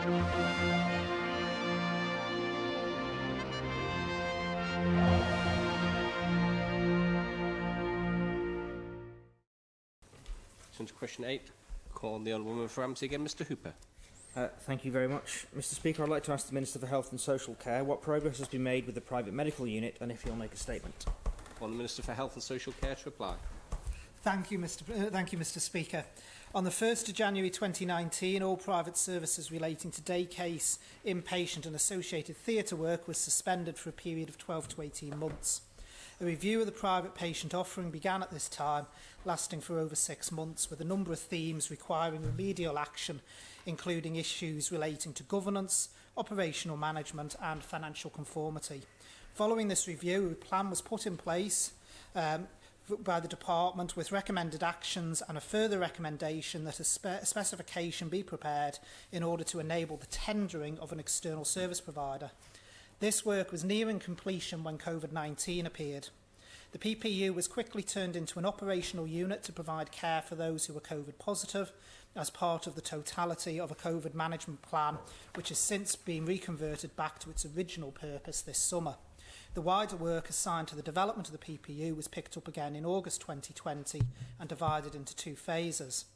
To question 8, call on the Honourable Member for Ramsey again, Mr Hooper. Thank you very much. Mr Speaker, I'd like to ask the Minister for Health and Social Care what progress has been made with the private medical unit and if he'll make a statement. On the Minister for Health and Social Care to reply. Thank you, Mr Speaker. On the 1st of January 2019, all private services relating to day case, inpatient and associated theatre work was suspended for a period of 12 to 18 months. A review of the private patient offering began at this time, lasting for over 6 months, with a number of themes requiring remedial action, including issues relating to governance, operational management and financial conformity. Following this review, a plan was put in place by the Department with recommended actions and a further recommendation that a specification be prepared in order to enable the tendering of an external service provider. This work was nearing completion when COVID-19 appeared. The PPU was quickly turned into an operational unit to provide care for those who were COVID positive as part of the totality of a COVID management plan, which has since been reconverted back to its original purpose this summer. The wider work assigned to the development of the PPU was picked up again in August 2020 and divided into 2 phases.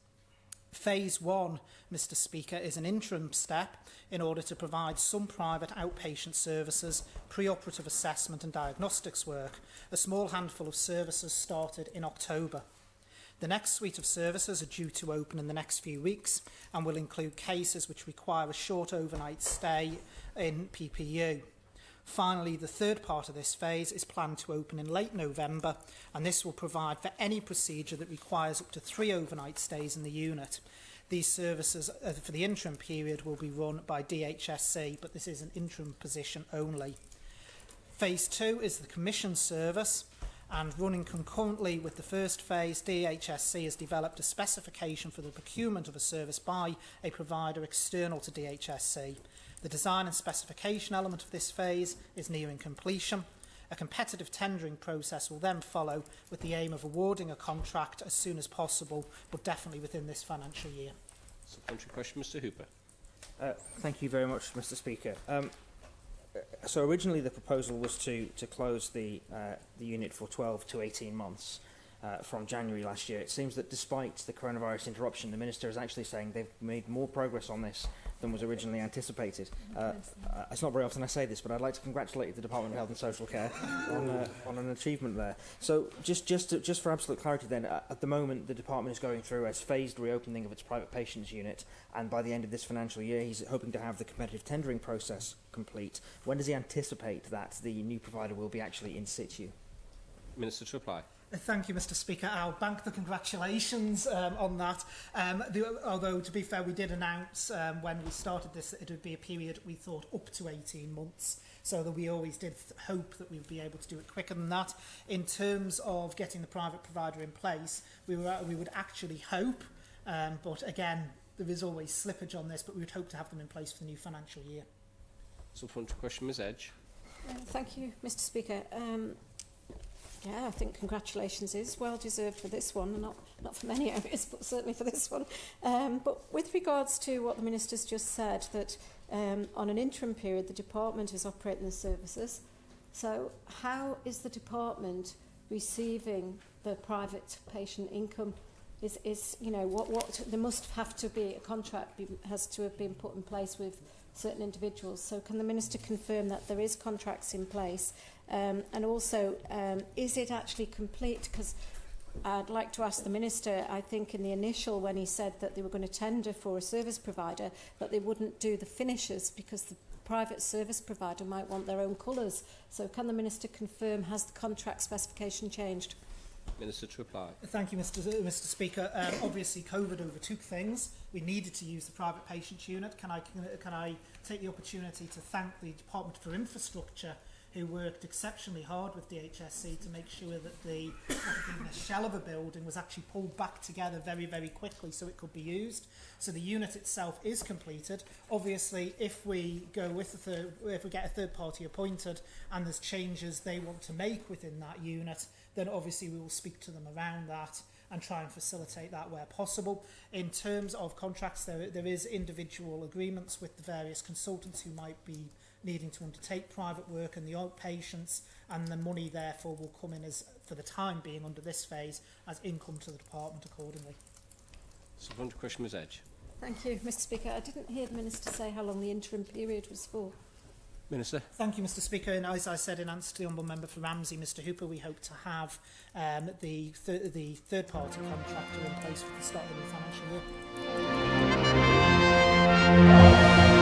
Phase 1, Mr Speaker, is an interim step in order to provide some private outpatient services, pre-operative assessment and diagnostics work. A small handful of services started in October. The next suite of services are due to open in the next few weeks and will include cases which require a short overnight stay in PPU. Finally, the third part of this phase is planned to open in late November, and this will provide for any procedure that requires up to 3 overnight stays in the unit. These services for the interim period will be run by DHSC, but this is an interim position only. Phase 2 is the commission service, and running concurrently with the first phase, DHSC has developed a specification for the procurement of a service by a provider external to DHSC. The design and specification element of this phase is nearing completion. A competitive tendering process will then follow with the aim of awarding a contract as soon as possible, but definitely within this financial year. Supplementary question, Mr Hooper. Thank you very much, Mr Speaker. So originally the proposal was to close the unit for 12 to 18 months from January last year. It seems that despite the coronavirus interruption, the Minister is actually saying they've made more progress on this than was originally anticipated. It's not very often I say this, but I'd like to congratulate the Department of Health and Social Care on an achievement there. So just for absolute clarity then, at the moment the Department is going through a phased reopening of its private patients unit, and by the end of this financial year he's hoping to have the competitive tendering process complete. When does he anticipate that the new provider will be actually in situ? Minister to reply. Thank you, Mr Speaker. I'll bank the congratulations on that. Although, to be fair, we did announce when we started this that it would be a period we thought up to 18 months, so that we always did hope that we would be able to do it quicker than that. In terms of getting the private provider in place, we would actually hope, but again, there is always slippage on this, but we would hope to have them in place for the new financial year. Supplementary question, Ms Edge. Thank you, Mr Speaker. Yeah, I think congratulations is well deserved for this one, not for many areas, but certainly for this one. But with regards to what the Minister's just said, that on an interim period the Department is operating the services, so how is the Department receiving the private patient income? Is you know what there must have to be a contract has to have been put in place with certain individuals. So can the Minister confirm that there is contracts in place, and also is it actually complete? Because I'd like to ask the Minister, I think in the initial when he said that they were going to tender for a service provider, that they wouldn't do the finishes because the private service provider might want their own colours. So can the Minister confirm, has the contract specification changed? Minister to reply. Thank you, Mr Speaker. Obviously, COVID overtook things. We needed to use the private patients unit. Can I take the opportunity to thank the Department for Infrastructure, who worked exceptionally hard with DHSC to make sure that the shell of a building was actually pulled back together very, very quickly so it could be used. So the unit itself is completed. Obviously, if we go with if we get a third party appointed and there's changes they want to make within that unit, then obviously we will speak to them around that. and try and facilitate that where possible. In terms of contracts, there is individual agreements with the various consultants who might be needing to undertake private work and the outpatients, and the money therefore will come in as, for the time being under this phase, as income to the department accordingly. Supplementary question, Ms Edge. Thank you, Mr Speaker. I didn't hear the Minister say how long the interim period was for. Minister. Thank you, Mr Speaker. And as I said in answer to the Honourable Member for Ramsey, Mr Hooper, we hope to have the third-party contractor in place for the start of the new financial year.